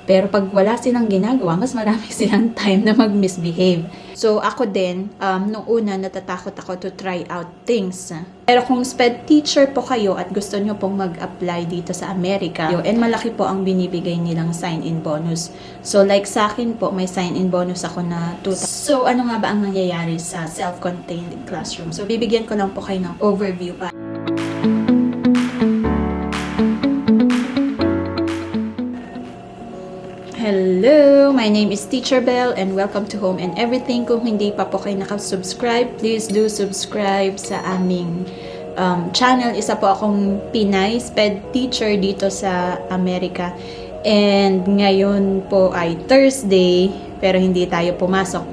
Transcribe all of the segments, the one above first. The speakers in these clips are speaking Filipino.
Pero pag wala silang ginagawa, mas marami silang time na mag-misbehave. So ako din, nung una natatakot ako to try out things. Pero kung SPED teacher po kayo at gusto nyo pong mag-apply dito sa Amerika, and malaki po ang binibigay nilang sign-in bonus. So like sa akin po, may sign-in bonus ako na 2,000. So ano nga ba ang nangyayari sa self-contained classroom? So bibigyan ko lang po kayo ng overview pa. Hello! My name is Teacher Bell and welcome to Home and Everything. Kung hindi pa po kayo nakasubscribe, please do subscribe sa aming channel. Isa po akong Pinay SPED teacher dito sa Amerika. And ngayon po ay Thursday, pero hindi tayo pumasok.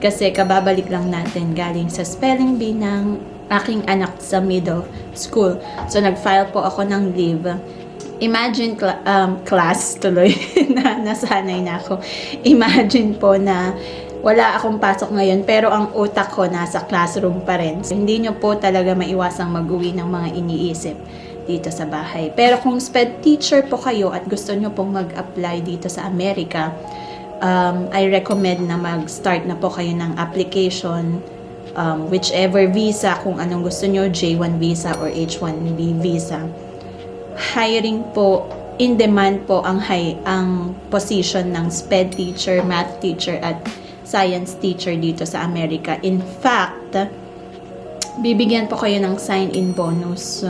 Kasi kababalik lang natin galing sa spelling bee ng aking anak sa middle school. So nag-file po ako ng leave. Imagine class tuloy na nasanay na ako. Imagine po na wala akong pasok ngayon pero ang utak ko nasa classroom pa rin. So, hindi nyo po talaga maiwasang mag-uwi ng mga iniisip dito sa bahay. Pero kung SPED teacher po kayo at gusto nyo pong mag-apply dito sa Amerika, I recommend na mag-start na po kayo ng application, whichever visa, kung anong gusto nyo, J1 visa or H1B visa. Hiring po, in demand po ang position ng SPED teacher, math teacher at science teacher dito sa Amerika. In fact, bibigyan po kayo ng sign-in bonus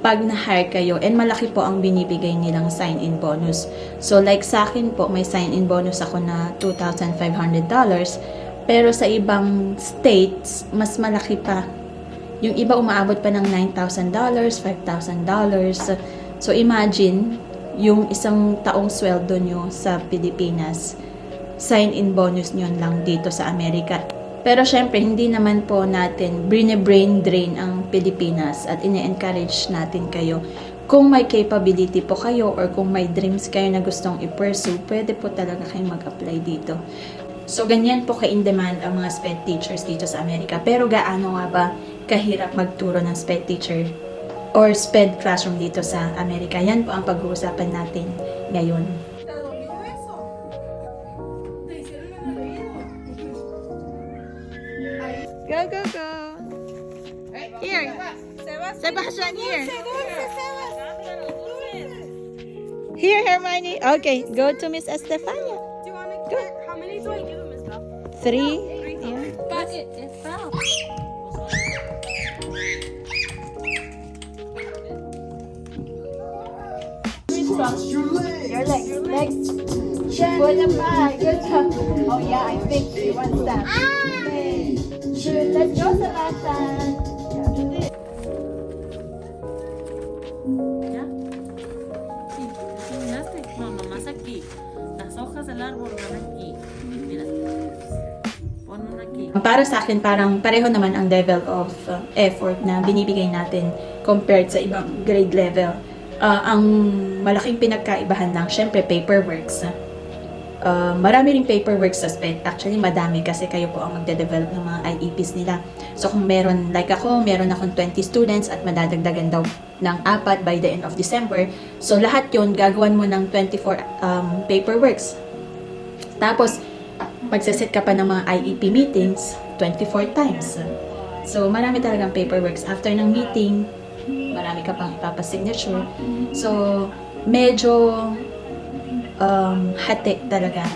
pag na-hire kayo, and malaki po ang binibigay nilang sign-in bonus. So like sa akin po, may sign-in bonus ako na $2,500, pero sa ibang states, mas malaki pa. Yung iba umaabot pa ng $9,000, $5,000. So imagine, yung isang taong sweldo nyo sa Pilipinas, sign-in bonus nyo lang dito sa Amerika. Pero syempre, hindi naman po natin brain drain ang Pilipinas at ine-encourage natin kayo. Kung may capability po kayo or kung may dreams kayo na gustong i-pursue, pwede po talaga kayong mag-apply dito. So ganyan po ka-in-demand ang mga SPED teachers dito sa Amerika. Pero gaano nga ba kahirap magturo ng SPED teacher or SPED classroom dito sa Amerika? Yan po ang pag-uusapan natin ngayon. Go, go, go! Here! Sebastian, here! Here, Hermione! Okay, go to Miss Estefania. Do you want to go? How many do I give him, Miss Bell? 3. Yeah. But it fell. Your legs. Put them back. Good job. Oh yeah, I think she wants that. Okay. Good. Let's go, Sebastian. ¿Ya? Sí, miraste, no, nomás aquí. Las hojas del árbol van aquí. Mira. Pon una aquí. Para sa akin, parang pareho naman ang level of effort na binibigay natin compared sa ibang grade level. Ang malaking pinagkaibahan lang, syempre, paperworks. Marami ring paperworks sa SPED. Actually, madami kasi kayo po ang magde-develop ng mga IEPs nila. So, kung meron, like ako, meron akong 20 students at madadagdagan daw ng 4 by the end of December. So, lahat yun, gagawan mo ng 24 paperworks. Tapos, magsaset ka pa ng mga IEP meetings 24 times. So, marami talagang paperworks. After ng meeting, marami ka pang ipapasignature. So, medyo hati talaga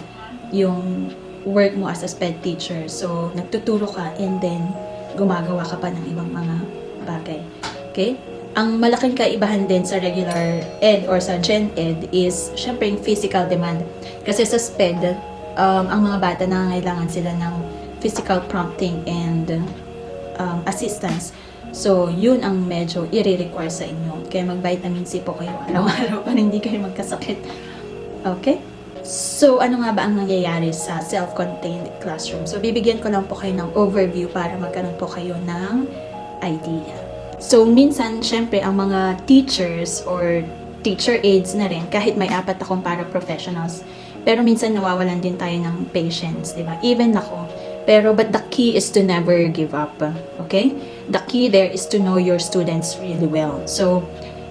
yung work mo as a SPED teacher. So, nagtuturo ka and then gumagawa ka pa ng ibang mga bagay. Okay? Ang malaking kaibahan din sa regular ed or sa gen ed is syempre yung physical demand. Kasi sa SPED, ang mga bata nangangailangan sila ng physical prompting and assistance. So, yun ang medyo i-require sa inyo. Kaya mag-vitamin C po kayo araw-araw para hindi kayo magkasakit. Okay? So, ano nga ba ang nangyayari sa self-contained classroom? So, bibigyan ko lang po kayo ng overview para magkaroon po kayo ng idea. So, minsan, syempre, ang mga teachers or teacher aides na rin, kahit may 4 akong para-professionals, pero minsan nawawalan din tayo ng patience, di ba? Even ako. Pero, but the key is to never give up. Okay? The key there is to know your students really well. So,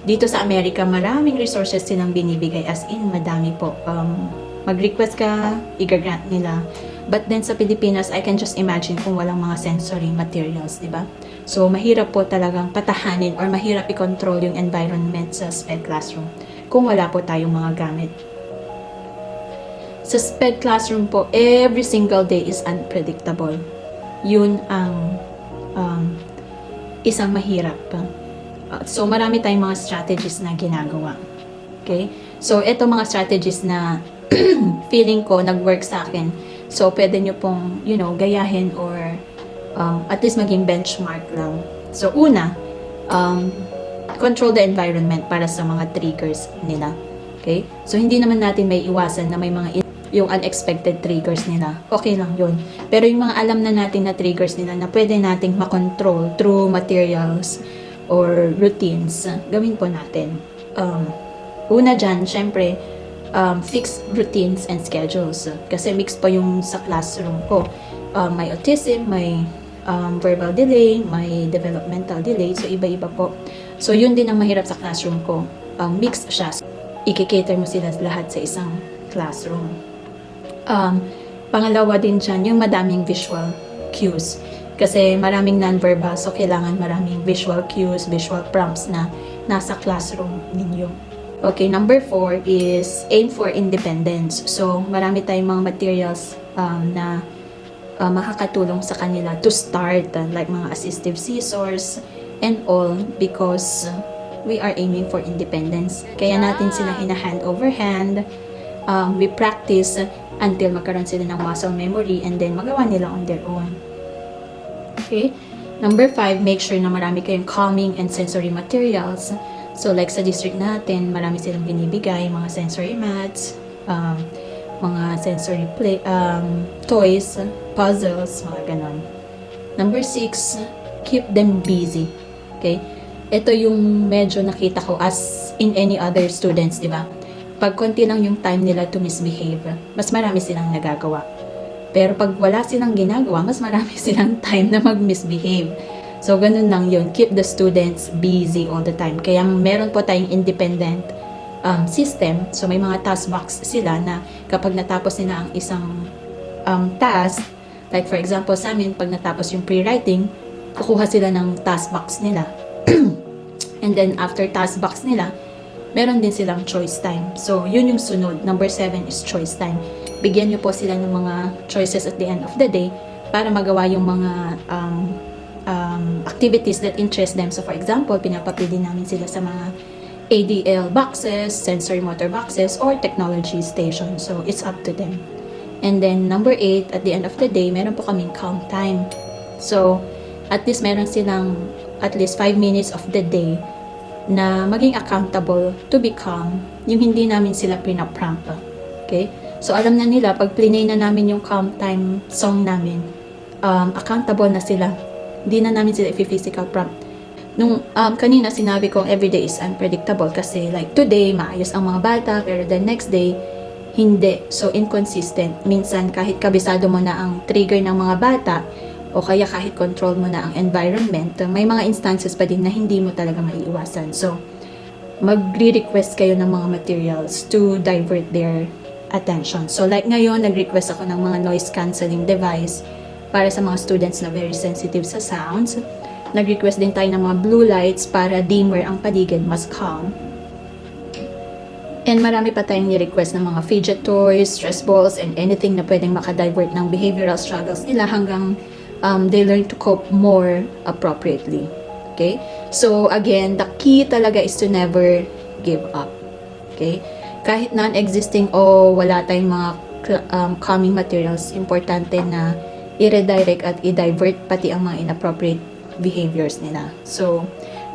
Dito sa Amerika, maraming resources silang binibigay, as in madami po. Mag-request ka, i-grant nila. But then sa Pilipinas, I can just imagine kung walang mga sensory materials, di ba? So, mahirap po talagang patahanin or mahirap i-control yung environment sa SPED classroom kung wala po tayong mga gamit. Sa SPED classroom po, every single day is unpredictable. Yun ang isang mahirap. So, marami tayong mga strategies na ginagawa. Okay? So, ito mga strategies na feeling ko nag-work sa akin. So, pwede nyo pong, gayahin or at least maging benchmark lang. So, una, control the environment para sa mga triggers nila. Okay? So, hindi naman natin may iwasan na may mga yung unexpected triggers nila. Okay lang yun. Pero yung mga alam na natin na triggers nila na pwede nating makontrol through materials or routines, gawin po natin. Una dyan, syempre, fixed routines and schedules. Kasi mix pa yung sa classroom ko. May autism, may verbal delay, may developmental delay. So, iba-iba po. So, yun din ang mahirap sa classroom ko. Mix siya. I-cater mo sila lahat sa isang classroom. Pangalawa din dyan, yung madaming visual cues. Kasi maraming non-verbal, so kailangan maraming visual cues, visual prompts na nasa classroom ninyo. Okay, number 4 is aim for independence. So, marami tayong mga materials na makakatulong sa kanila to start, like mga assistive scissors and all, because we are aiming for independence. Kaya natin sila hand over hand. We practice until magkaroon sila ng muscle memory and then magawa nila on their own. Okay? Number 5, make sure na marami kayong calming and sensory materials. So, like sa district natin, marami silang binibigay, mga sensory mats, mga sensory toys, puzzles, mga ganon. Number 6, keep them busy. Okay? Ito yung medyo nakita ko as in any other students, di ba? Pag konti lang yung time nila to misbehave, mas marami silang nagagawa. Pero pag wala silang ginagawa, mas marami silang time na mag-misbehave. So, ganun lang yun. Keep the students busy all the time. Kaya meron po tayong independent system. So, may mga task box sila na kapag natapos nila ang isang task, like for example sa amin, pag natapos yung pre-writing, kukuha sila ng task box nila. And then, after task box nila, meron din silang choice time. So, yun yung sunod. Number 7 is choice time. Bigyan nyo po sila ng mga choices at the end of the day para magawa yung mga activities that interest them. So, for example, pinapapili namin sila sa mga ADL boxes, sensory motor boxes, or technology station. So, it's up to them. And then, number 8, at the end of the day, meron po kaming calm time. So, at least meron silang at least 5 minutes of the day na maging accountable to be calm, yung hindi namin sila pinaprank. Okay? So, alam na nila, pag plinay na namin yung calm time song namin, accountable na sila. Hindi na namin sila physical prompt. Nung kanina sinabi ko, everyday is unpredictable kasi like today, maayos ang mga bata, pero the next day, hindi. So, inconsistent. Minsan, kahit kabisado mo na ang trigger ng mga bata, o kaya kahit control mo na ang environment, may mga instances pa din na hindi mo talaga maiiwasan. So, magre-request kayo ng mga materials to divert their attention. So, like ngayon, nag-request ako ng mga noise cancelling device para sa mga students na very sensitive sa sounds. Nag-request din tayo ng mga blue lights para dimmer ang paligid, mas calm. And marami pa tayong ni-request ng mga fidget toys, stress balls, and anything na pwedeng makadivert ng behavioral struggles nila hanggang they learn to cope more appropriately. Okay? So, again, the key talaga is to never give up. Okay? Kahit non-existing o wala tayong mga calming materials, importante na i-redirect at i-divert pati ang mga inappropriate behaviors nila. So,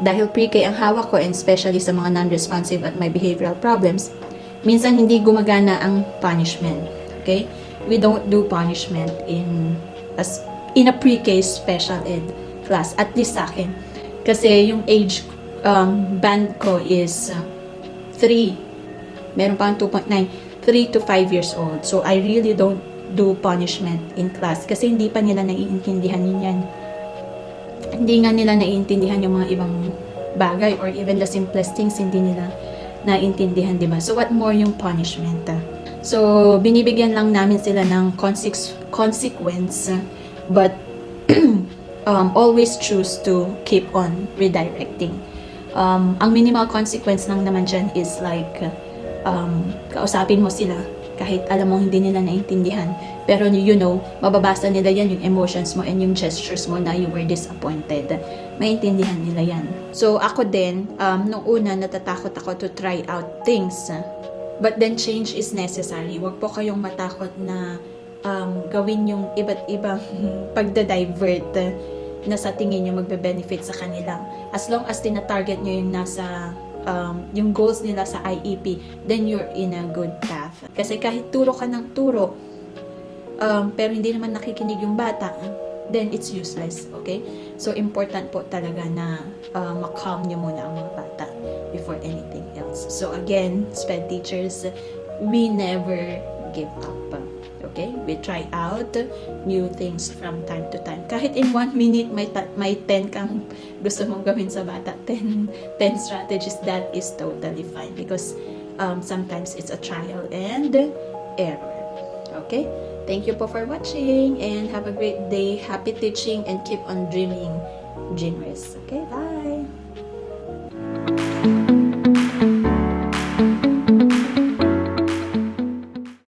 dahil pre-K ang hawak ko and especially sa mga non-responsive at may behavioral problems, minsan hindi gumagana ang punishment. Okay? We don't do punishment in a pre-K special ed class, at least sa akin. Kasi yung age band ko is 3. Meron pang 2.9. 3 to 5 years old. So, I really don't do punishment in class kasi hindi pa nila naiintindihan yan. Hindi nga nila naiintindihan yung mga ibang bagay or even the simplest things hindi nila naintindihan, di ba? So, what more yung punishment? So, binibigyan lang namin sila ng consequence, but always choose to keep on redirecting. Ang minimal consequence lang naman dyan is like, kausapin mo sila kahit alam mo hindi nila naintindihan. Pero you know, mababasa nila yan yung emotions mo and yung gestures mo na you were disappointed. Maintindihan nila yan. So ako din, nung una natatakot ako to try out things. But then change is necessary. Huwag po kayong matakot na gawin yung iba't ibang pagda-divert na sa tingin nyo magbe-benefit sa kanila. As long as tina-target nyo yung nasa yung goals nila sa IEP, then you're in a good path. Kasi kahit turo ka ng turo, pero hindi naman nakikinig yung bata, then it's useless, okay? So, important po talaga na ma-calm nyo muna ang mga bata before anything else. So, again, SPED teachers, we never give up. Okay? We try out new things from time to time. Kahit in 1 minute, may 10 kang gusto mong gawin sa bata, 10 strategies, that is totally fine because sometimes it's a trial and error. Okay? Thank you po for watching and have a great day. Happy teaching and keep on dreaming, dreamers. Okay? Bye!